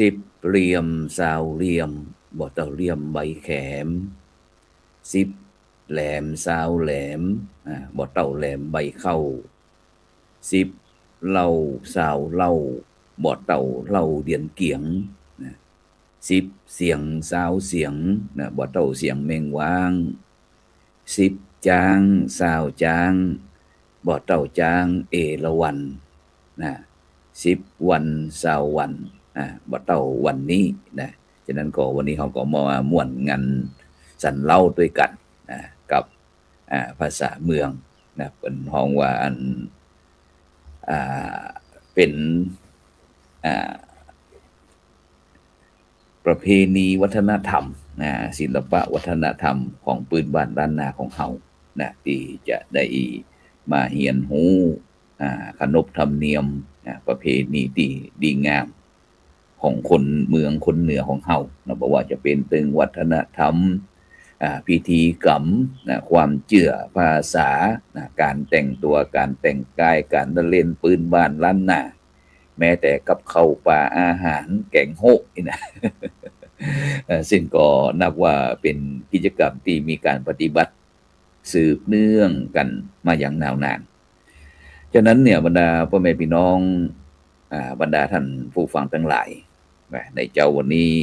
10เหลี่ยม20เหลี่ยมบ่เต้าเหลี่ยมใบแขม10แหลม20แหลมบ่เต้าแหลมใบเข้า10เหล้า20เหล้าบ่เต้าเหล้าเดียนเกียง10เสียง20เสียงบ่เต้าเสียงแมงวาง10จาง20จางบ่เต้าจางเอราวัณ10วัน20วันบ่เต้าวันนี้ฉะนั้นก็วันนี้เราก็มาม่วนงานสันเล่าด้วยกันกับภาษาเมืองเป็นห้องว่าอันเป็นประเพณีวัฒนธรรมศิลปะวัฒนธรรมของปืนบ้านล้านนาของเฮาที่จะได้มาเรียนรู้ขนบธรรมเนียมประเพณีที่ดีงามของคนเมืองคนเหนือของเฮาบ่ว่าจะเป็นตึงวัฒนธรรมพิธีกรรมความเชื่อภาษาการแต่งตัวการแต่งกายการเล่นปืนบ้านล้านนาแม้แต่กับข้าวปลาอาหารแกงโฮกนี่นะ ซึ่งก็นับว่าเป็นกิจกรรมที่มีการปฏิบัติสืบเนื่องกันมาอย่างยาวนานฉะนั้นเนี่ยบรรดาพ่อแม่พี่น้องบรรดาท่านผู้ฟังทั้งหลายในเจ้าวันนี้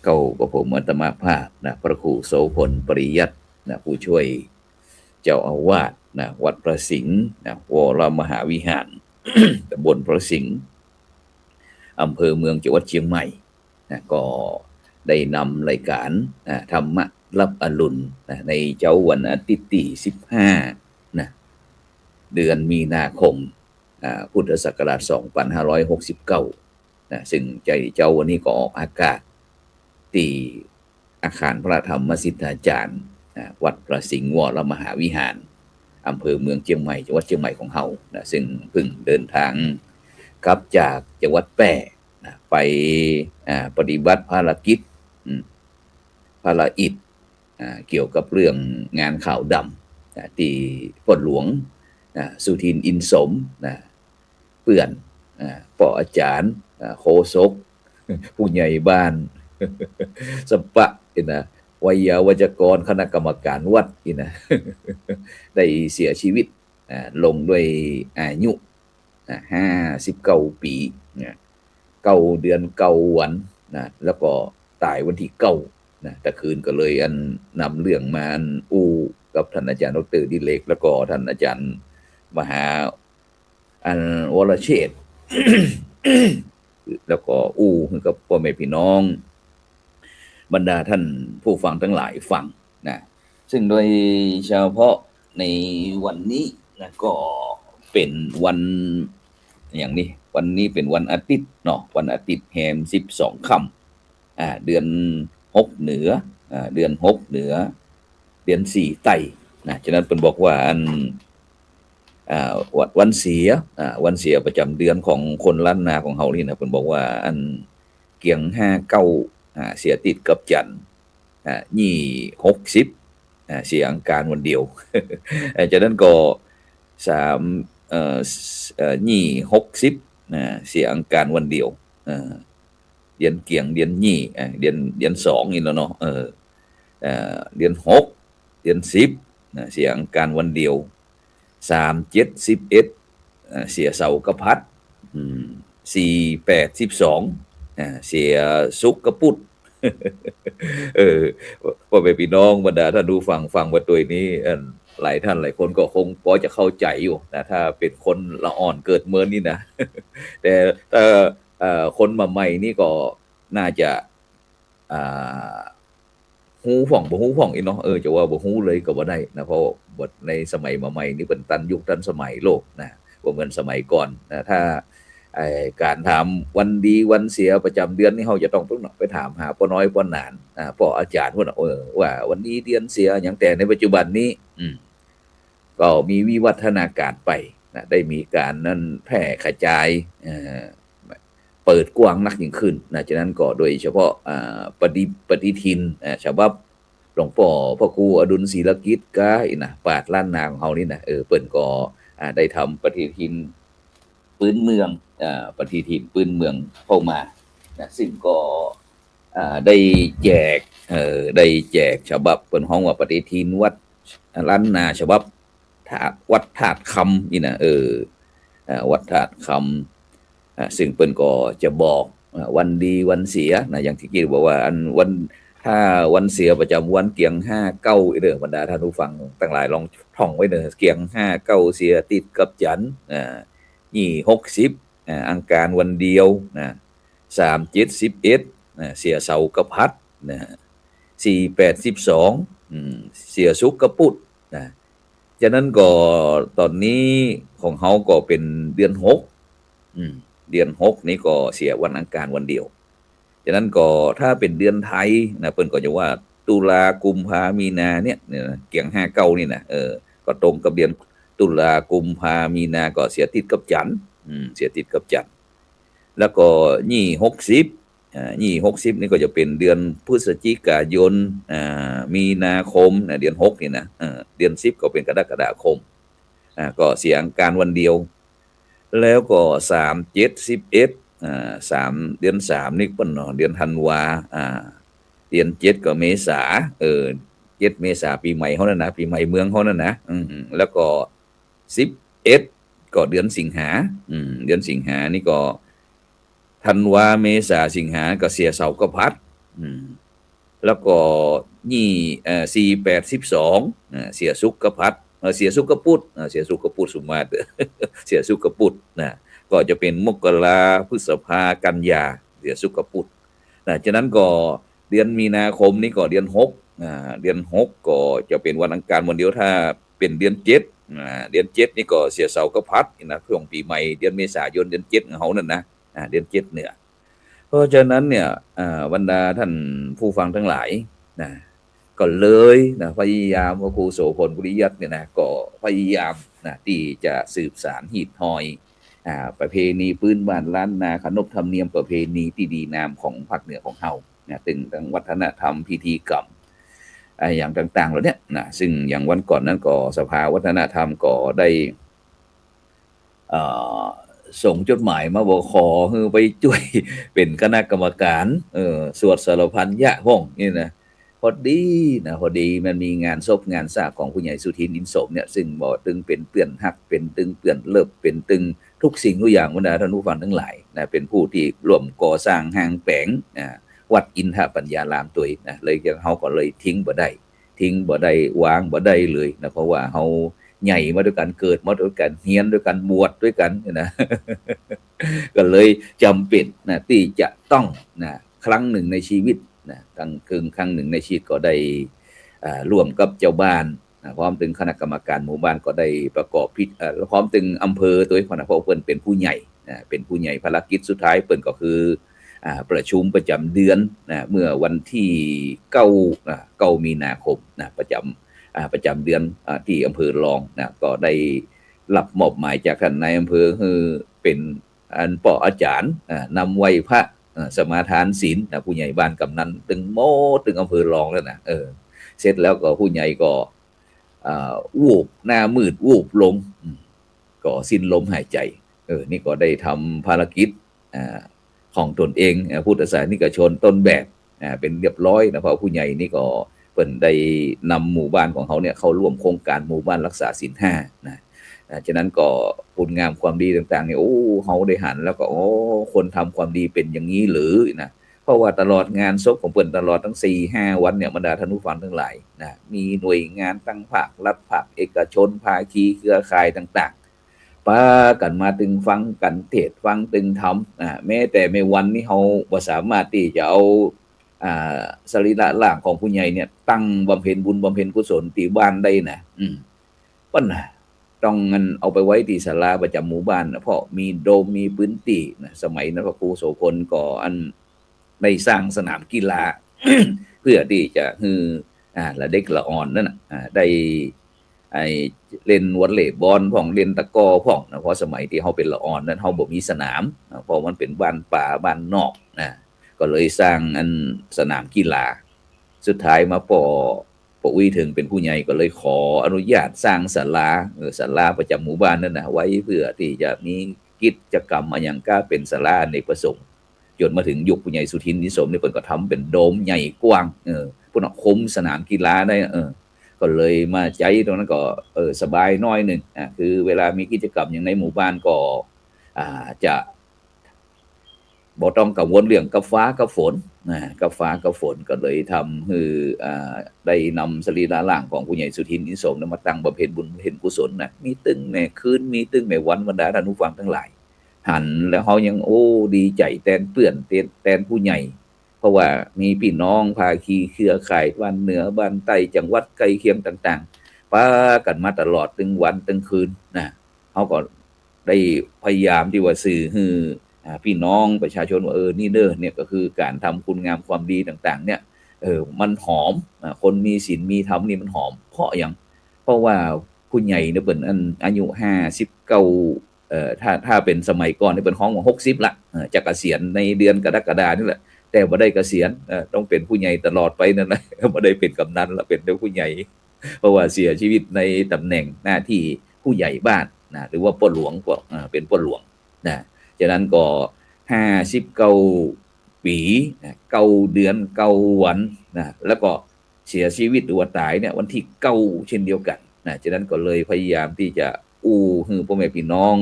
ก็กับผมอาตมาภาพพระครูโสพลปริยัติผู้ช่วยเจ้าอาวาสวัดพระสิงห์วรมหาวิหาร ตำบลพระสิงห์อำเภอเมืองจังหวัดเชียงใหม่ก็ได้นำรายการธรรมะรับอรุณในเจ้าวันอาทิตย์ที่15เดือนมีนาคมพุทธศักราช2569ซึ่งเจ้าวันนี้ก็ออกอากาศที่อาคารพระธรรมสิทธาจารย์วัดพระสิงห์วรมหาวิหารอำเภอเมืองเชียงใหม่จังหวัดเชียงใหม่ของเฮาซึ่งเพิ่งเดินทางกลับจากจังหวัดแพร่ไปปฏิบัติภารกิจภารกิจเกี่ยวกับเรื่องงานข่าวดำที่ฝนหลวงสุทินอินสมเพื่อนปออาจารย์โฆษกผู้ใหญ่บ้านสปะวัยวัจกรคณะกรรมการวัดได้เสียชีวิตลงด้วยอายุ59 ปี9 เดือน 9 วันแล้วก็ตายวันที่9แต่คืนก็เลยนำเรื่องมาอู้กับท่านอาจารย์ดร.ดิเลกแล้วก็ท่านอาจารย์มหาวรเชษฐ์ แล้วก็อู้กับพ่อแม่พี่น้องบรรดาท่านผู้ฟังทั้งหลายฟังซึ่งโดยเฉพาะในวันนี้ก็เป็นวันอย่างนี้วันนี้เป็นวันอาทิตย์วันอาทิตย์แรม12ค่ำเดือน6เหนือเดือน6เหนือเดือน4ใต้ฉะนั้นเพิ่นบอกว่าวันเสียประจำเดือนของคนล้านนาของเฮานี่เพิ่นบอกว่าเกียง59เสียติดกับจันทร์ยี่60เสียอังคารวันเดียว จากนั้นก็ยี่60เสียอังคารวันเดียวเดือนเกียงเดือนยี่เดือน2นี่แล้วเนาะเดือน6เดือน10เสียอังคารวันเดียว3 7 11เสียเสาร์กับพัด4 8 12เสียศุกร์กับพุธ พ่อแม่พี่น้องบรรดาท่านดูฟังว่าตัวนี้หลายท่านหลายคนก็คงพอจะเข้าใจอยู่ถ้าเป็นคนละอ่อนเกิดเมื่อนี่นะ แต่ถ้าคนมาใหม่นี่ก็น่าจะฮู้ฟ่องบ่ฮู้ฟ่องอีเนาะจะว่าบ่ฮู้เลยก็บ่ได้นะเพราะบทในสมัยมาใหม่นี่เป็นตันยุคทันสมัยโลกบ่เหมือนสมัยก่อนถ้าการถามวันดีวันเสียประจำเดือนนี่เฮาจะต้องไปถามหาพ่อน้อยพ่อนานพ่ออาจารย์เพิ่นว่าวันนี้เดือนเสียหยังแต่ในปัจจุบันนี้ก็มีวิวัฒนาการไปได้มีการนั้นแพร่กระจายเปิดกว้างนักยิ่งขึ้นฉะนั้นก็โดยเฉพาะปฏิทินฉบับหลวงพ่อพระครูอดุลศิลกิจก็ปราชญ์ล้านนาของเฮานี่เปิ้นก็ได้ทำปฏิทินปืนเมืองปฏิทินปืนเมืองเข้ามา นะซึ่งก็ได้แจกได้แจกฉบับเป็นห้องว่าปฏิทินวัดล้านนาฉบับวัดธาตุคำนี่นะวัดธาตุคำซึ่งเปิ้นก็จะบอกวันดีวันเสียนะอย่างที่กี้บอกว่าอันวันถ้าวันเสียประจำวันเกียง59เด้อบรรดาท่านผู้ฟังทั้งหลายลองท่องไว้เด้อเกียง59เสียติดกับจันทร์นี่60อังคารวันเดียวนะ3 7 11เสียเสาร์กับพัดนะ4 8 12เสียศุกร์กับพุธนะฉะนั้นก็ตอนนี้ของเฮาก็เป็นเดือน6เดือน6นี้ก็เสียวันอังคารวันเดียวฉะนั้นก็ถ้าเป็นเดือนไทยนะเพิ่นก็จะว่าตุลากุมภามีนาเนี่ยเกี่ยง59นี่นะก็ตรงกับเดือนตุลากุมภามีนาก็เสียติดกับจันทร์เสียติดกับจันทร์แล้วก็ยี่60ยี่60นี่ก็จะเป็นเดือนพฤศจิกายนมีนาคมนะเดือน6นี่นะเดือน10ก็เป็นกรกฎาคมก็เสียอังคารวันเดียวแล้วก็3 7 113เดือน3นี่เปิ้นเนาะเดือนธันวาเดือน7ก็เมษา7เมษาปีใหม่เฮานั่นนะปีใหม่เมืองเฮานั่นนะแล้วก็11ก็เดือนสิงหาเดือนสิงหานี่ก็ธันวาเมษาสิงหาก็เสียเสาร์กับพัดแล้วก็4 8 12เสียศุกร์กับพัดเสียศุกร์กับพุธเสียศุกร์กับพุธสุมาตร เสียศุกร์กับพุธนะก็จะเป็นมกราพฤษภากันยาเสียศุกร์กับพุธนะฉะนั้นก็เดือนมีนาคมนี่ก็เดือน6เดือน6ก็จะเป็นวันอังคารวันเดียวถ้าเป็นเดือน7เดือน7นี่ก็เสียเสาร์กับพัดนะช่วงปีใหม่เดือนเมษายนเดือน7ของเฮานั่นนะเดือน7เนี่ยเพราะฉะนั้นเนี่ยบรรดาท่านผู้ฟังทั้งหลายนะก็เลยนะพยายามพระครูโสพลบุริยัตเนี่ยนะก็พยายามนะที่จะสืบสานหีบหอยประเพณีพื้นบ้านล้านนาขนบธรรมเนียมประเพณีที่ดีงามของภาคเหนือของเฮานะถึงทั้งวัฒนธรรมพิธีกรรมอย่างต่างๆเหล่านี้นะซึ่งอย่างวันก่อนนั้นก็สภาวัฒนธรรมก็ได้ส่งจดหมายมาบอกขอให้ไปช่วยเป็นคณะกรรมการสวดสารพันยะห้องนี่นะพอดีมันมีงานศพงานซากของผู้ใหญ่สุทินอินสมเนี่ยซึ่งบ่ตึงเป็นเปื้อนหักเป็นตึงเปื้อนเลิบเป็นตึงทุกสิ่งทุกอย่างบรรดาท่านผู้ฟังทั้งหลายนะเป็นผู้ที่ร่วมก่อสร้างห้างแปลงวัดอินทปัญญารามตัวนะเลยเฮาก็เลยทิ้งบ่ได้วางบ่ได้เลยนะเพราะว่าเฮาใหญ่มาด้วยกันเกิดมาด้วยกันเรียนด้วยกันบวชด้วยกันนะ ก็เลยจำเป็นนะที่จะต้องนะครั้งหนึ่งในชีวิตนะครั้งหนึ่งในชีวิตก็ได้ร่วมกับเจ้าบ้านพร้อมถึงคณะกรรมการหมู่บ้านก็ได้ประกอบพิธีพร้อมถึงอำเภอตัวเพราะเพิ่นเป็นผู้ใหญ่เป็นผู้ใหญ่ภารกิจสุดท้ายเพิ่นก็คือประชุมประจำเดือนนะเมื่อวันที่9มีนาคมนะประจำเดือนที่อำเภอรองนะก็ได้รับมอบหมายจากท่านนายอำเภอคือเป็นอันปออาจารย์นำไหว้พระสมาทานศีลนะผู้ใหญ่บ้านกำนันถึงอำเภอรองแล้วนะเสร็จแล้วก็ผู้ใหญ่ก็วูบหน้ามืดวูบลงก็สิ้นลมหายใจนี่ก็ได้ทำภารกิจของตนเองพุทธศาสนิกชนต้นแบบเป็นเรียบร้อยนะเพราะผู้ใหญ่นี่ก็เพิ่นได้นำหมู่บ้านของเขาเนี่ยเข้าร่วมโครงการหมู่บ้านรักษาศีล5นะฉะนั้นก็คุณงามความดีต่างๆเนี่ยเฮาได้หันแล้วก็คนทำความดีเป็นอย่างนี้หรือนะเพราะว่าตลอดงานศพของเพิ่นตลอดทั้ง 4-5 วันเนี่ยบรรดาท่านผู้ฟังทั้งหลายนะมีหน่วยงานตั้งภาครัฐภาคเอกชนภาคีเครือข่ายต่างๆปากันมาตึงฟังกันเทศฟังตึงธรรมแม้แต่ในวันนี้เฮาบ่สามารถที่จะเอาสรีระร่างของผู้ใหญ่เนี่ยตั้งบำเพ็ญบุญบำเพ็ญกุศลที่บ้านได้นะปั้นนะต้องเงินเอาไปไว้ที่ศาลาประจำหมู่บ้านนะเพราะมีโดมมีพื้นที่นะสมัยนั้นพระครูโสพลก็ได้สร้างสนามกีฬา เพื่อที่จะคือละเด็กละอ่อนนั่นน่ะได้เล่นวอลเลย์บอลพ่องเล่นตะกร้อพ่องนะเพราะสมัยที่เฮาเป็นละอ่อนนั้นเฮาบ่มีสนามเพราะมันเป็นบ้านป่าบ้านนอกนะก็เลยสร้างสนามกีฬาสุดท้ายมาปอุ้ยถึงเป็นผู้ใหญ่ก็เลยขออนุญาตสร้างศาลาประจำหมู่บ้านนั่นนะไว้เพื่อที่จะมีกิจกรรมอย่างก็เป็นศาลาในประสงค์จ จนมาถึงยุคผู้ใหญ่สุทินนิสมเนี่ยเปิดก็ทำเป็นโดมใหญ่กว้างพวกนั้นคุมสนามกีฬาได้ก็เลยมาใจตรงนั้นก็สบายน้อยหนึ่งคือเวลามีกิจกรรมอย่างในหมู่บ้านก็จะบ่ต้องกังวลเรื่องกับฟ้ากับฝนกับฟ้ากับฝนก็เลยทำให้ได้นำสรีระร่างของผู้ใหญ่สุทินอินทร์สมมาตั้งบำเพ็ญบุญบำเพ็ญกุศลนะมีตึ้งแม่คืนมีตึ้งแม่วันบรรดาท่านผู้ฟังทั้งหลายหันแล้วเขายังดีใจแทนเปื้อนแทนผู้ใหญ่เพราะว่ามีพี่น้องภาคีเครือข่ายบ้านเหนือบ้านใต้จังหวัดใกล้เคียงต่างๆป้ากันมาตลอดตึงวันตึงคืนนะเขาก็ได้พยายามที่ว่าสื่อให้พี่น้องประชาชนว่านี่เด้อเนี่ยก็คือการทำคุณงามความดีต่างๆเนี่ยมันหอมคนมีศีลมีธรรมนี่มันหอมเพราะอย่างเพราะว่าผู้ใหญ่เนี่ยเป็นอายุ59ถ้าเป็นสมัยก่อนเนี่ยเป็นห้องว่า60ละจะเกษียณในเดือนกรกฎาคมนี่แหละแต่บ่ได้เกษียณต้องเป็นผู้ใหญ่ตลอดไปนั่นแหละบ่ได้เป็นกำนันละเป็นแต่ผู้ใหญ่เพราะว่าเสียชีวิตในตำแหน่งหน้าที่ผู้ใหญ่บ้านนะหรือว่าป้อหลวงก็เป็นป้อหลวงนะฉะนั้นก็59 ปี9 เดือน9 วันนะแล้วก็เสียชีวิตหรือว่าตายเนี่ยวันที่9เช่นเดียวกันนะฉะนั้นก็เลยพยายามที่จะให้พ่อแม่พี่น้อง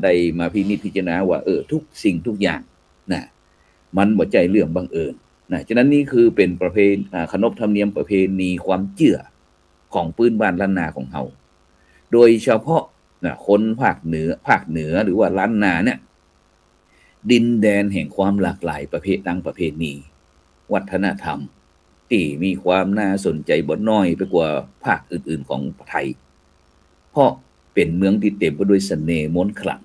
ได้มาพินิจพิจารณาว่าทุกสิ่งทุกอย่างนะมันบ่ใจเรื่องบังเอิญนะฉะนั้นนี่คือเป็นประเพณีขนบธรรมเนียมประเพณีความเชื่อของพื้นบ้านล้านนาของเราโดยเฉพาะนะคนภาคเหนือหรือว่าล้านนาเนี่ยดินแดนแห่งความหลากหลายประเพณีวัฒนธรรมที่มีความน่าสนใจบ่น้อยไปกว่าภาคอื่นๆของไทยเพราะเป็นเมืองที่เต็มไปด้วยเสน่ห์มนต์ขลัง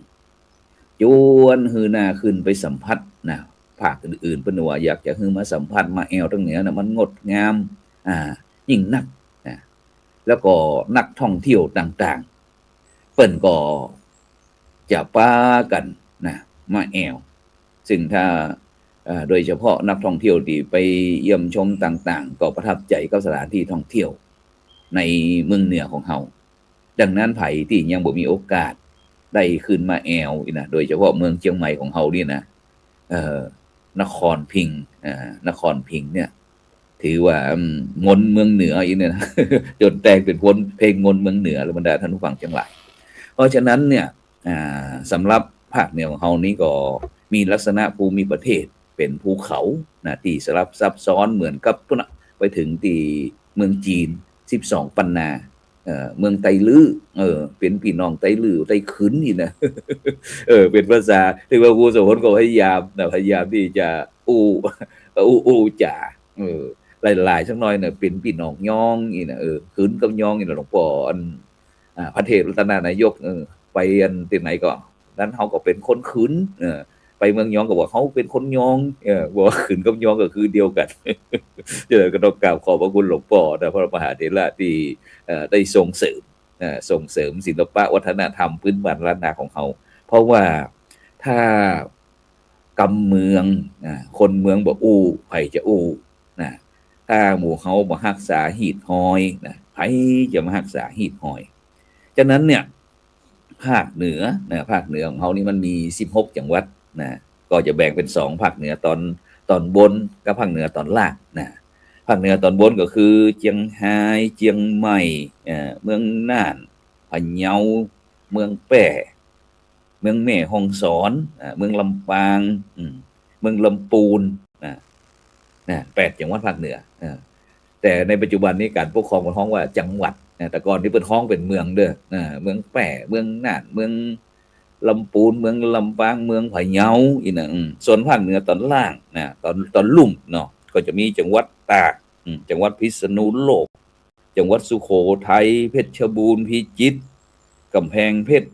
จวนฮือหน้าขึ้นไปสัมผัสนะภาคอื่นๆเพิ่นว่าอยากจะฮือมาสัมผัสมาแอวตรงเหนือนะมันงดงามยิ่งนักนะแล้วก็นักท่องเที่ยวต่างๆเปิ้นก็จะพากันนะมาแอวซึ่งถ้าโดยเฉพาะนักท่องเที่ยวที่ไปเยี่ยมชมต่างๆก็ประทับใจกับสถานที่ท่องเที่ยวในเมืองเหนือของเฮาดังนั้นไผที่ยังบ่มีโอกาสได้ขึ้นมาแอวนะโดยเฉพาะเมืองเชียงใหม่ของเฮานี่นะนครพิงค์นครพิงค์เนี่ยถือว่ามนต์เมืองเหนืออีกเนี่ยนะ จนแต่งเป็นเพลงมนต์เมืองเหนือและบรรดาท่านผู้ฟังทั้งหลายเพราะฉะนั้นเนี่ยสำหรับภาคเหนือของเฮานี้ก็มีลักษณะภูมิประเทศเป็นภูเขานะที่สลับซับซ้อนเหมือนกับพุ่นไปถึงที่เมืองจีน12ปันนาเมืองไตลื้อเป็นพี่น้องไตลื้อไตขืนนี่นะ เป็นภาษาที่ว่าครูสมพลก็พยายามที่จะจ่าหลายๆสักหน่อยเนี่ยเป็นพี่น้องย่องนี่นะขืนกับย่องนี่หลวงพ่อพระเทพรัตนานายกไปที่ไหนก็นั้นเฮาก็เป็นคนขืนไปเมืองยองก็บอกเขาเป็นคนยองบอกว่าขืนกับยองก็คือเดียวกัน ก็ต้องกราบขอบพระคุณหลวงพ่อนะพระมหาเถระที่ได้ส่งเสริมศิลปะวัฒนธรรมพื้นบ้านล้านนาของเขาเพราะว่าถ้ากำเมืองคนเมืองบ่ไผจะนะถ้าหมู่เขาบ่รักษาหีดหอยนะไผจะมารักษาหีดหอยฉะนั้นเนี่ยภาคเหนือของเขานี่มันมี16จังหวัดนะก็จะแบ่งเป็น2ภาคเหนือตอนบนกับภาคเหนือตอนล่างนะภาคเหนือตอนบนก็คือเชียงรายเชียงใหม่เมืองน่านพะเยาเมืองแพร่เมืองแม่ฮ่องสอนเมืองลำปางเมืองลำพูน8จังหวัดภาคเหนือแต่ในปัจจุบันนี้การปกครองมันฮ้องว่าจังหวัดแต่ก่อนที่เพิ่นฮ้องเป็นเมืองเด้อเมืองแพร่เมืองน่านเมืองลำพูนเมืองลำปางเมืองพะเยาอีกนะส่วนภาคเหนือตอนล่างนะตอนลุ่มเนาะก็จะมีจังหวัดตากจังหวัดพิษณุโลกจังหวัดสุโขทัยเพชรบูรณ์พิจิตรกำแพงเพชร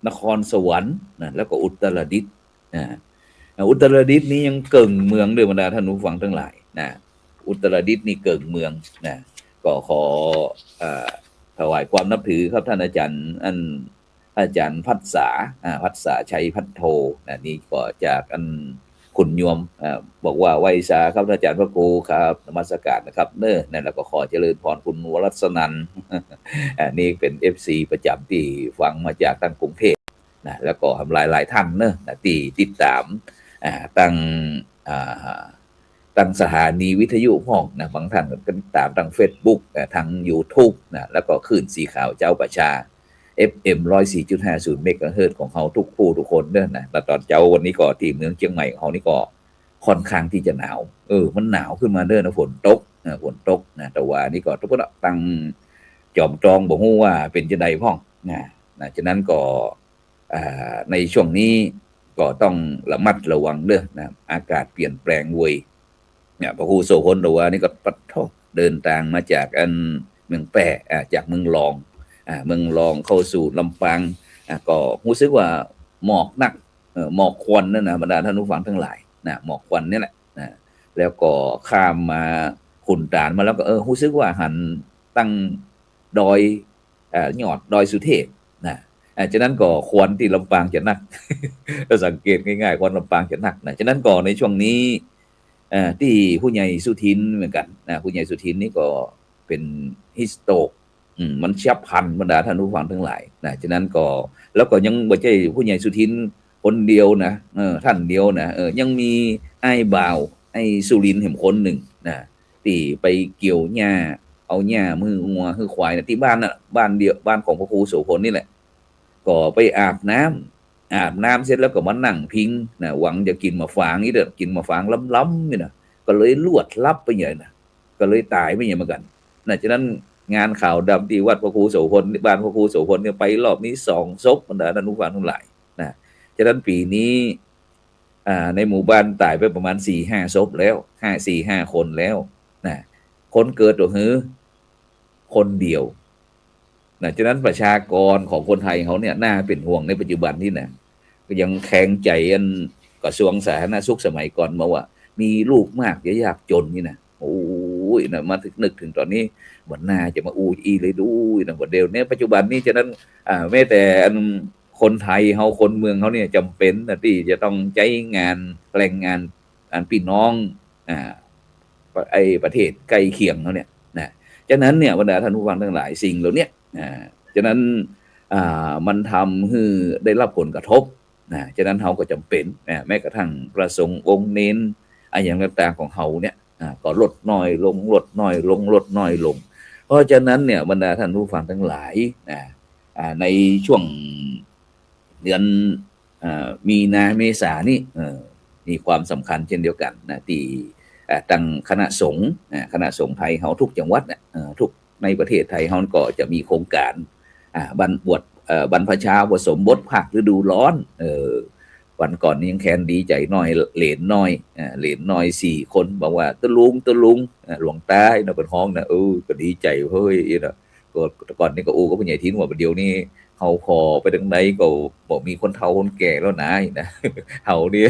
นครสวรรค์นะแล้วก็อุตรดิตถ์อุตรดิตถ์นี้ยังเกิ่งเมืองด้วยบรรดาท่านผู้ฟังทั้งหลายนะอุตรดิตถ์นี่เกิ่งเมืองนะก็ขอถวายความนับถือครับท่านอาจารย์อาจารย์พัฒษาชัยพัฒโทนะนี่ก็จากคุณโยมบอกว่าไหว้สาครับอาจารย์พระครูครับนมัสการนะครับนั่นแล้วก็ขอเจริญพรคุณวรัศนันท์ นี่เป็น FC ประจำที่ฟังมาจากทางกรุงเทพนะแล้วก็หลายท่านนะที่ติดตาม ตั้งอ่าตั้งสถานีวิทยุห้องนะบางท่านก็ติดตามทาง Facebook ทาง YouTube นะแล้วก็คลื่นสีขาวเจ้าประชา FM 104.50เมกะเฮิรตซ์ของเขาทุกผู้ทุกคนเด้อนะแต่ตอนเจ้าวันนี้ก็ที่เมืองเชียงใหม่ของเขานี่ก็ค่อนข้างที่จะหนาวมันหนาวขึ้นมาเด้อนะฝนตกนะแต่ว่านี่ก็ทุกคนตั้งจอมจองบอกว่าเป็นจะใดพ้องนะฉะนั้นก็ในช่วงนี้ก็ต้องระมัดระวังเด้อนะอากาศเปลี่ยนแปลงเวยเนี่ยพระครูโสพลบอกว่านี่ก็ปัดท่อเดินทางมาจากเมืองแปะจากเมืองรองเมืองรองเข้าสู่ลำปางก็รู้สึกว่าหมอกหนักหมอกควันนั่นนะบรรดาท่านผู้ฟังทั้งหลายนะหมอกควันนี่แหละนะแล้วก็ข้ามมาขุนด่านมาแล้วก็รู้สึกว่าหันตั้งดอยยอดดอยสุเทพนะฉะนั้นก็ควันที่ลำปางจะหนัก เราสังเกตง่ายๆควันลำปางจะหนักนะฉะนั้นก็ในช่วงนี้ที่ผู้ใหญ่สุทินเหมือนกันนะผู้ใหญ่สุทินนี่ก็เป็นฮิสโตกมันเฉียบพลันบรรดาท่านผู้ฟังทั้งหลายนะฉะนั้นก็แล้วก็ยังบ่ใช่ผู้ใหญ่สุทินคนเดียวนะท่านเดียวนะยังมีไอ้บ่าวไอ้สุรินทร์เห็นคนหนึ่งนะที่ไปเกี่ยวหญ้าเอาหญ้ามืองัวคือควายนะที่บ้านน่ะบ้านเดียวบ้านของพระครูโสพลนี่แหละก็ไปอาบน้ำเสร็จแล้วก็มานั่งพิงนะหวังจะกินมาฝางนี่เด้อกินมาฝางล้ำๆนี่นะก็เลยลวดลับไปอย่างนะก็เลยตายไม่อย่างเหมือนกันนะฉะนั้นงานข่าวดำที่วัดพระครูโสพลบ้านพระครูโสพลเนี่ยไปรอบนี้2 ศพบรรดาท่านผู้ฟังทั้งหลายนะฉะนั้นปีนี้ในหมู่บ้านตายไปประมาณ 4-5 ศพแล้ว4-5 คนแล้วนะคนเกิดตัวหือคนเดียวนะฉะนั้นประชากรของคนไทยเขาเนี่ยน่าเป็นห่วงในปัจจุบันนี่นะก็ยังแข็งใจกระทรวงสาธารณสุขสมัยก่อนมาว่ามีลูกมากยากจนนี่นะโอ้ยนะมานึกถึงตอนนี้วันหน้าจะมาเลยดูนะวันเดียวเนี่ยปัจจุบันนี้ฉะนั้นแม้แต่คนไทยเขาคนเมืองเขาเนี่ยจำเป็นนะที่จะต้องใช้งานแรงงานพี่น้องประเทศใกล้เคียงเขาเนี่ยนะฉะนั้นเนี่ยบรรดาท่านผู้ฟังทั้งหลายสิ่งเหล่านี้ฉะนั้นมันทำให้ได้รับผลกระทบฉะนั้นเขาก็จำเป็นแม้กระทั่งพระสงฆ์องค์เน้นอย่างต่างๆของเขาเนี่ยก็ลดน้อยลงเพราะฉะนั้นเนี่ยบรรดาท่านผู้ฟังทั้งหลายในช่วงเดือนมีนาเมษานี่มีความสำคัญเช่นเดียวกันนะที่ตั้งคณะสงฆ์ไทยเขาทุกจังหวัดเนี่ยทุกในประเทศไทยเขาก็จะมีโครงการบรรพชาบทสมบทภาคฤดูร้อนวันก่อนนี้ยังแคนดีใจน้อยเหลนน้อย4 คนบอกว่าตะลุงหลวงตาเนาะเป็นห้องนะก็ดีใจเฮ้ยเนาะก็ก่อนนี้ก็ก็ผู้ใหญ่ทิ้งว่าเดี๋ยวนี้เขาขอไปทางไหนก็บอกมีคนเฒ่าคนแก่แล้วนะเฮานี่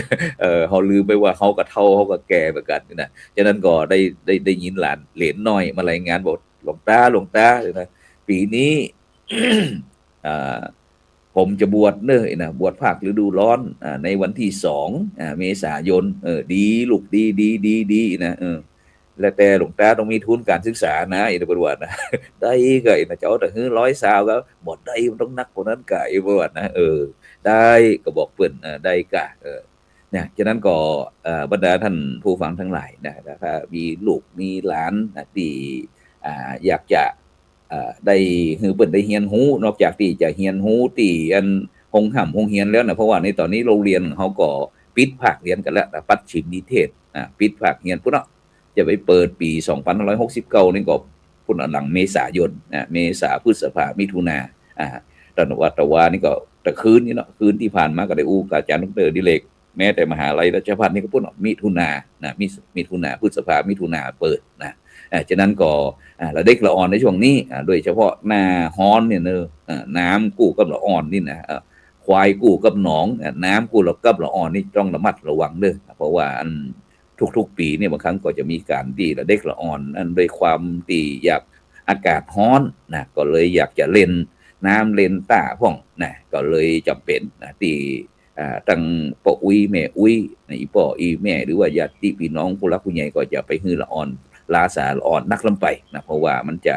เขาลืมไปว่าเขาก็เฒ่าเขาก็แก่เหมือนกันนะฉะนั้นก็ได้ยินหลานเหลนน้อยมารายงานบอกหลวงตานะปีนี้ ผมจะบวชนะบวชภาคฤดูร้อนในวันที่2 เมษายนดีลูกดีนะแล้วแต่หลวงตาต้องมีทุนการศึกษานะอีกประวัตินะได้ก็นะเจ้าแต่คือ100 สาวก็บ่ได้มันต้องนักกว่านั้นก็อีกประวัตินะได้ก็บอกเพิ่นได้ก็เนี่ยฉะนั้นก็บรรดาท่านผู้ฟังทั้งหลายนะถ้ามีลูกมีหลานนะที่อยากจะได้คือเปิ่นได้เรียนรู้นอกจากที่จะเรียนรู้ที่โรงเรียนแล้วนะเพราะว่าในตอนนี้โรงเรียนเขาก็ปิดภาคเรียนกันแล้วปัจฉิมนิเทศปิดภาคเรียนพุ่นเนาะจะไปเปิดปี2569นี่ก็พุ่นหลังเมษายนเมษาพฤษภามิถุนาตอนวัดตะวานี่ก็แต่คืนนี้เนาะคืนที่ผ่านมาก็ได้กับอาจารย์ดร.ดิเรกแม้แต่มหาลัยราชภัฏนี่ก็พุ่นมิถุนามิถุนาพฤษภามิถุนาเปิดนะฉะนั้นก็ละเด็กละอ่อนในช่วงนี้โดยเฉพาะหน้าฮ้อนเนี่ยน้ำกู้กับละอ่อนนี่นะควายกู้กับหนองน้ำกู้กับละอ่อนนี่ต้องระมัดระวังเด้อเพราะว่าทุกๆปีเนี่ยบางครั้งก็จะมีการที่ละเด็กละอ่อนด้วยความที่อยากอากาศฮ้อนนะก็เลยอยากจะเล่นน้ำเล่นตาพ่องนะก็เลยจำเป็นนะที่ตั้งพ่ออุ้ยแม่อุ้ยอีพ่ออีแม่หรือว่าญาติพี่น้องผู้รักผู้ใหญ่ก็จะไปฮือละอ่อนลาสาอ่อนนักลำไปนะเพราะว่ามันจะ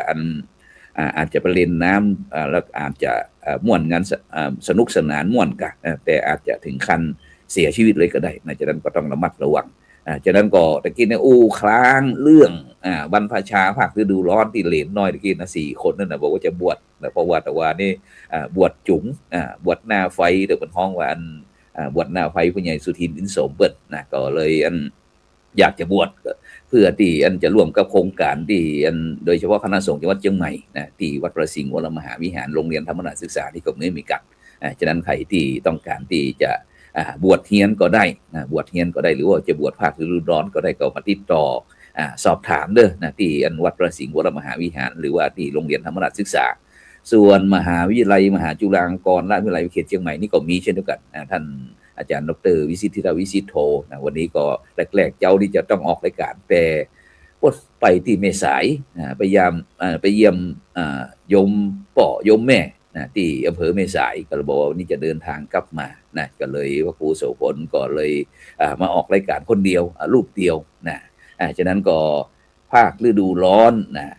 อาจจะไปเล่นน้ำแล้วอาจจะม่วนงานสนุกสนานม่วนกันแต่อาจจะถึงขั้น เสียชีวิตเลยก็ได้นะฉะนั้นก็ต้องระมัดระวังฉะนั้นก็ตะกี้เนี่ยอู้คล้างเรื่องบรรพชาภาคฤดูร้อนที่เหลนน้อยตะกี้นะ4 คนนั่นนะบอกว่าจะบวชนะเพราะว่าแต่ว่านี่บวชจุ๋งบวชหน้าไฟเดี๋ยวเป็นห้องว่าอันบวชหน้าไฟผู้ใหญ่สุทินอินโสมเปิดนะก็เลยอันอยากจะบวชเพื่อที่อันจะร่วมกับโครงการที่อันโดยเฉพาะคณะสงฆ์จังหวัดเชียงใหม่นะที่วัดประสิงห์วรมหาวิหารโรงเรียนธรรมนาศึกษาที่กบนี้มีกัดฉะนั้นใครที่ต้องการที่จะบวชเฮียนก็ได้บวชเฮียนก็ได้หรือว่าจะบวชภาคฤดูร้อนก็ได้ก็มาติดต่อสอบถามเด้อนะที่อันวัดประสิงห์วรมหาวิหารหรือว่าที่โรงเรียนธรรมนาศึกษาส่วนมหาวิทยาลัยมหาจุฬาลงกรณราชวิทยาลัยเขตเชียงใหม่นี่ก็มีเช่นเดียวกันท่านอาจารย์ดร.วิสิทธิราวิสิทโธนะวันนี้ก็แรกๆเจ้าที่จะต้องออกรายการแต่ไปที่แม่สายไปเยี่ยมโยมป่อโยมแม่ที่อำเภอแม่สายก็บอกว่านี่จะเดินทางกลับมานะก็เลยพระครูโสพลก็เลยมาออกรายการคนเดียวรูปเดียวนะฉะนั้นก็ภาคฤดูร้อนนะ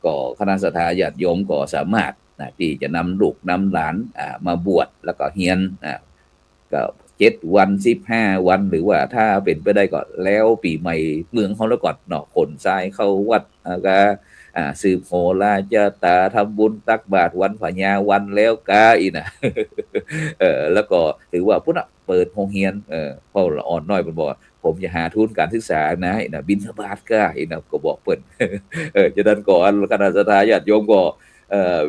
ก็คณะสัตยาติโยมก็สามารถที่จะนำลูกนำหลานมาบวชแล้วก็เฮียนก็7 วัน15 วันหรือว่าถ้าเป็นไปได้ก็แล้วปีใหม่เมืองเขาแล้วก่อนเนาะคนทรายเข้าวัดก็สืบโหราจะตาทำบุญตักบาตรวันพญาวันแล้วกาอีนะแล้วก็ถือว่าพุ่นเปิดโรงเรียนพ่อละอ่อนน้อยมันบอกผมจะหาทุนการศึกษานะบิณฑบาตก็ก็บอกเปิดฉะนั้นก่อนคณะสัตยาติโยมก็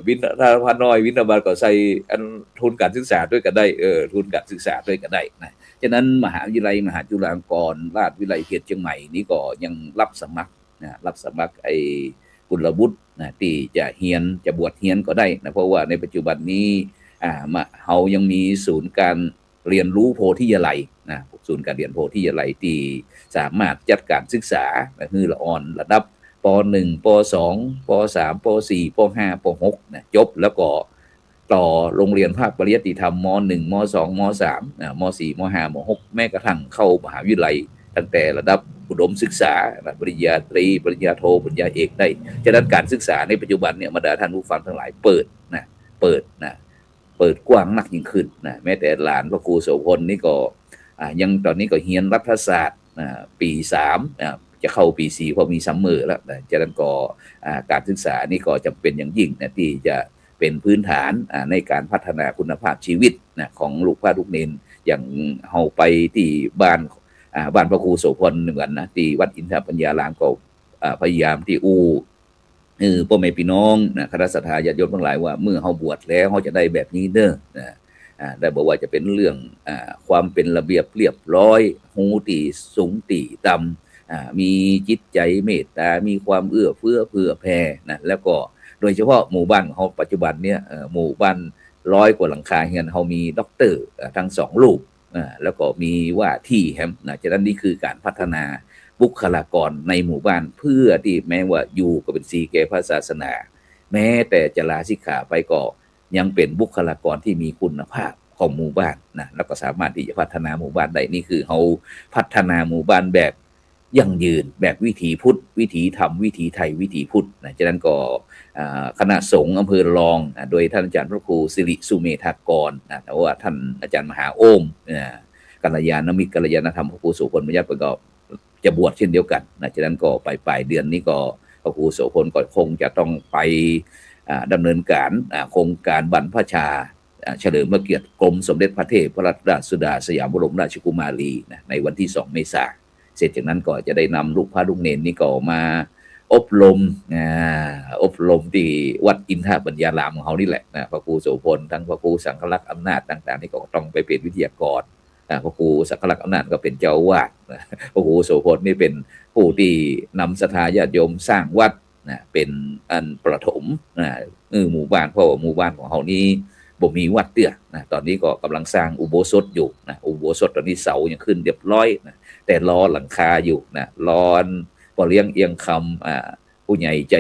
วินถ้าพาน้อยวินบาลก็ใส่อันทุนการศึกษาด้วยกันได้ทุนการศึกษาด้วยกันได้นะฉะนั้นมหาวิทยาลัยมหาจุฬาลงกรณราชวิทยาลัยเขตเชียงใหม่นี้ก็ยังรับสมัครรับสมัครไอ้กุลบุตรที่จะเฮียนจะบวชเฮียนก็ได้นะเพราะว่าในปัจจุบันนี้เฮายังมีศูนย์การเรียนรู้โพธิยาลัยนะศูนย์การเรียนโพธิยาลัยที่สามารถจัดการศึกษาคือละอ่อนระดับป .1 ป .2 ป .3 ป .4 ป .5 ป .6 นะจบแล้วก็ต่อโรงเรียนภาคปริยัติธรรมม .1 ม .2 ม .3 ม .4 ม .5 ม .6 แม้กระทั่งเข้ามหาวิทยาลัยตั้งแต่ระดับอุดมศึกษาปริญญาตรีปริญญาโทปริญญาเอกได้ฉะนั้นการศึกษาในปัจจุบันเนี่ยบรรดาท่านผู้ฟังทั้งหลายเปิดกว้างนักยิ่งขึ้นนะแม้แต่หลานพระครูโสพลนี่ก็ยังตอนนี้ก็เรียนรัฐศาสตร์ปี3จะเข้าปี4เพราะมีซัมเมอร์แล้วนะฉะนั้นก็การศึกษานี่ก็จำเป็นอย่างยิ่งนะที่จะเป็นพื้นฐานในการพัฒนาคุณภาพชีวิตนะของลูกพระลูกเนนอย่างเฮาไปที่บ้านพระครูโสพลเหมือนกันนะที่วัดอินทปัญญารามก็พยายามที่พ่อแม่พี่น้องนะคณะสัตยาติโยมทั้งหลายว่าเมื่อเฮาบวชแล้วเฮาจะได้แบบนี้เด้อนะได้บอกว่าจะเป็นเรื่องความเป็นระเบียบเรียบร้อยหูตีสูงตีต่ำมีจิตใจเมตตามีความเอื้อเฟื้อเผื่อแผ่นะแล้วก็โดยเฉพาะหมู่บ้านของเฮาปัจจุบันเนี่ยหมู่บ้าน100 กว่าหลังคาเรือนเฮามีด็อกเตอร์ทั้ง2 รูปแล้วก็มีว่าที่แฮมนะฉะนั้นนี่คือการพัฒนาบุคลากรในหมู่บ้านเพื่อที่แม้ว่าอยู่ก็เป็นสีแก่พระศาสนาแม้แต่จะลาสิกขาไปก็ยังเป็นบุคลากรที่มีคุณภาพของหมู่บ้านนะแล้วก็สามารถที่จะพัฒนาหมู่บ้านได้นี่คือเขาพัฒนาหมู่บ้านแบบยั่งยืนแบบวิถีพุทธวิถีธรรมวิถีไทยวิถีพุทธนะฉะนั้นก็คณะสงฆ์อำเภอรองโดยท่านอาจารย์พระครูสิริสุเมธากรนะแต่ว่าท่านอาจารย์มหาโอมกัลยาณมิตรกัลยาณธรรมพระครูโสพลมยัดประกอบจะบวชเช่นเดียวกันนะฉะนั้นก็ปลายเดือนนี้ก็พระครูโสพลก็คงจะต้องไปดำเนินการโครงการบรรพชาเฉลิมพระเกียรติกรมสมเด็จพระเทพรัตนราชสุดาสยามบรมราชกุมารีนะในวันที่2 เมษายนเสร็จจากนั้นก็จะได้นำลูกพระลูกเนนนี่ก็มาอบรมที่วัดอินทปัญญารามของเขานี่แหละนะพระครูโสพลทั้งพระครูสังฆลักษณ์อำนาจต่างๆนี่ก็ต้องไปเป็นวิทยากรพระครูสังฆลักษณ์อำนาจก็เป็นเจ้าอาวาสพระครูโสพลนี่เป็นผู้ที่นำศรัทธาญาติโยมสร้างวัดเป็นอันประถมหมู่บ้านเพราะว่าหมู่บ้านของเขานี้บ่มีวัดเตื้อตอนนี้ก็กำลังสร้างอุโบสถอยู่อุโบสถตอนนี้เสายังขึ้นเรียบร้อยแต่รอหลังคาอยู่รอพอเลี้ยงเอียงคำผู้ใหญ่ใจ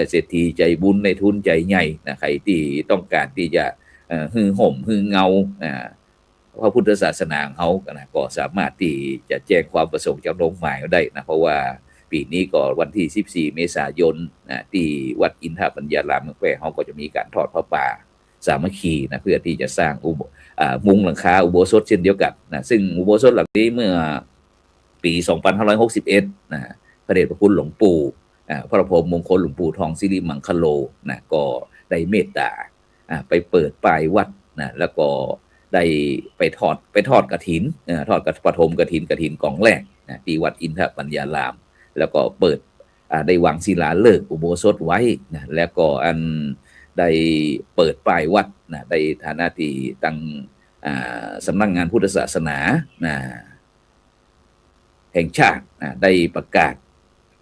เศรษฐีใจบุญในทุนใจใหญ่ใครที่ต้องการที่จะหือห่มหือเงาพระพุทธศาสนาของเขาก็สามารถที่จะแจ้งความประสงค์จากลงหมายได้เพราะว่าปีนี้ก็วันที่14 เมษายนที่วัดอินทปัญญารามเมืองแพร่เขาก็จะมีการทอดพระป่า สามัคคีนะเพื่อที่จะสร้างมุงหลังคาอุโบสถเช่นเดียวกันนะซึ่งอุโบสถหลังนี้เมื่อปี2561นะพระเดชพระคุณหลวงปู่พระพรหมมงคลหลวงปู่ทองสิริมังคโลนะก็ได้เมตตาไปเปิดป้ายวัดนะแล้วก็ได้ไปทอดกฐินทอดปฐมกฐินกองแรกนะที่วัดอินทปัญญารามแล้วก็เปิดได้วางศิลาฤกษ์อุโบสถไว้นะแล้วก็ได้เปิดป้ายวัดนะในฐานะที่ตั้งสำนักงานพุทธศาสนาแห่งชาติได้ประกาศ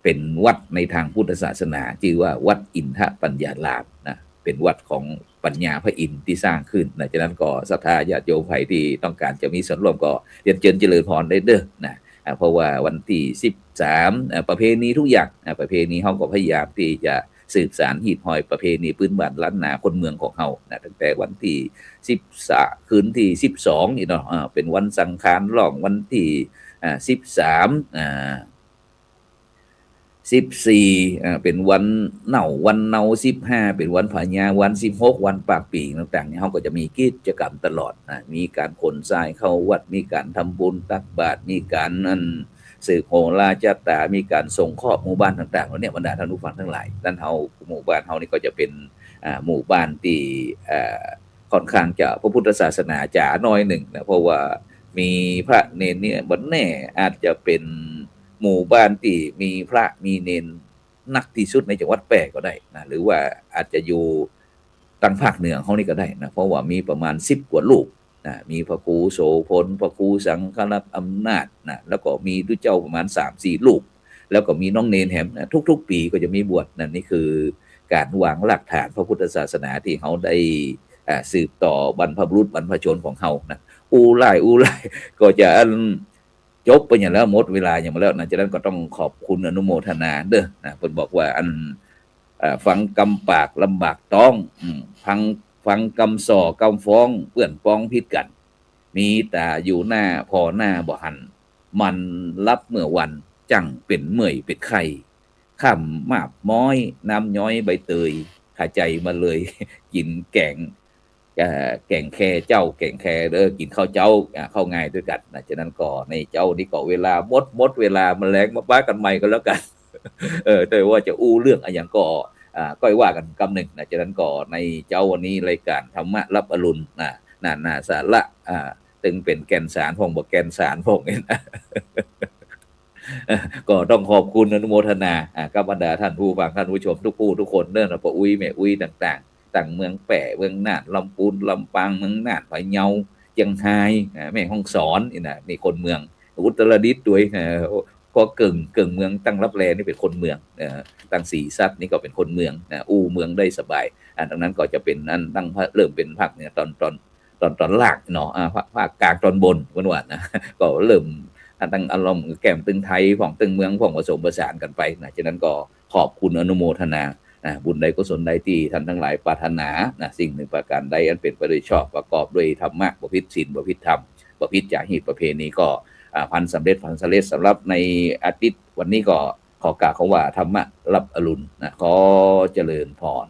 เป็นวัดในทางพุทธศาสนาชื่อว่าวัดอินทปัญญารามนะเป็นวัดของปัญญาพระอินทร์ที่สร้างขึ้นนะฉะนั้นก็ศรัทธาญาติโยมใครที่ต้องการจะมีส่วนร่วมก็เรียนเชิญเจริญพรได้เด้อนะเพราะว่าวันที่13ประเพณีทุกอย่างประเพณีเขาก็พยายามที่จะสืบสานหีบหอยประเพณีพื้นบ้านล้านนาคนเมืองของเขานะตั้งแต่วันที่13คืนที่12นี่เนาะเป็นวันสังขารล่องวันที่14เป็นวันเนา15เป็นวันผาญาวัน16วันปากปีต่างๆเนี่ยเขาก็จะมีกิจกรรมตลอดนะมีการขนทรายเข้าวัดมีการทำบุญตักบาตรมีการสืบโหราจาตามีการส่งข้อหมู่บ้านต่างๆแล้วเนี่ยบรรดาท่านผู้ฟังทั้งหลายด้านเฮาหมู่บ้านเฮานี่ก็จะเป็นหมู่บ้านที่ค่อนข้างจะพระพุทธศาสนาจ๋าน้อยหนึ่งนะเพราะว่ามีพระเนนเนี่ยบัดแน่อาจจะเป็นหมู่บ้านที่มีพระมีเนนนักที่สุดในจังหวัดแปร่ก็ได้นะหรือว่าอาจจะอยู่ตั้งภาคเหนือเขานี่ก็ได้นะเพราะว่ามีประมาณ10กว่าลูกนะมีพระครูโสพลพระครูสังฆรัตน์อำนาจนะแล้วก็มีด้วยเจ้าประมาณ 3-4 ลูกแล้วก็มีน้องเนนแหมนะทุกๆปีก็จะมีบวชนั่นนี่คือการวางหลักฐานพระพุทธศาสนาที่เขาได้สืบต่อบรรพบุรุษบรรพชนของเขานะอูไล่ก็จะจบไปอย่างแล้วหมดเวลาอย่างมาแล้วนะฉะนั้นก็ต้องขอบคุณอนุโมทนาเด้อนะเพิ่นบอกว่าฟังกำปากลำบากต้องฟังกำส่อกำฟ้องเปื้อนป้องพิษกันมีแต่อยู่หน้าพอหน้าบ่หันมันรับเมื่อวันจังเป็นเมื่อยเป็นไข่ข้ามมาบม้อยน้ำย้อยใบเตยขาใจมาเลยกินแกงแค่เจ้าแกงแค่กินข้าวเจ้าเข้าง่ายด้วยกันนะฉะนั้นก็ในเจ้านี่ก็เวลาหมดเวลามันแรงมาป้ากันใหม่ก็แล้วกันแต่ว่าจะอู้เรื่องอะไรอย่างก็ก้อยว่ากันกำหนึ่งนะฉะนั้นก็ในเจ้าวันนี้รายการธรรมะรับอรุณนาสาระตึงเป็นแก่นสารพงบอกแก่นสารพงนี่นะก็ต้องขอบคุณอนุโมทนากับบรรดาท่านผู้ฟังท่านผู้ชมทุกผู้ทุกคนเนื่องจากพ่ออุ้ยแม่อุ้ยต่างๆต่างเมืองแปะเมืองน่านลำพูนลำปางเมืองน่านพะเยาเชียงรายแม่ฮ่องสอนนี่นะมีคนเมืองอุตรดิตถ์ด้วยก็เกิงเมืองตั้งรับแลนี่เป็นคนเมืองตั้งสีซัดนี่ก็เป็นคนเมืองอู้เมืองได้สบายดังนั้นก็จะเป็นนั่นตั้งเริ่มเป็นภาคเนี่ยตอนล่างเนาะภาคกลางตอนบนวันนะก็เริ่มตั้งอารมณ์แก้มตึงไทยของตึงเมืองของผสมผสานกันไปนะฉะนั้นก็ขอบคุณอนุโมทนาบุญใดกุศลใดที่ท่านทั้งหลายปรารถนาสิ่งหนึ่งประการใดอันเป็นไปโดยชอบประกอบด้วยธรรมะประพฤติศีลประพฤติธรรมประพฤติจารีตประเพณีก็พันสำเร็จสำหรับในอาทิตย์วันนี้ก็ขอกล่าวคำว่าธรรมะรับอรุณนะขอเจริญพร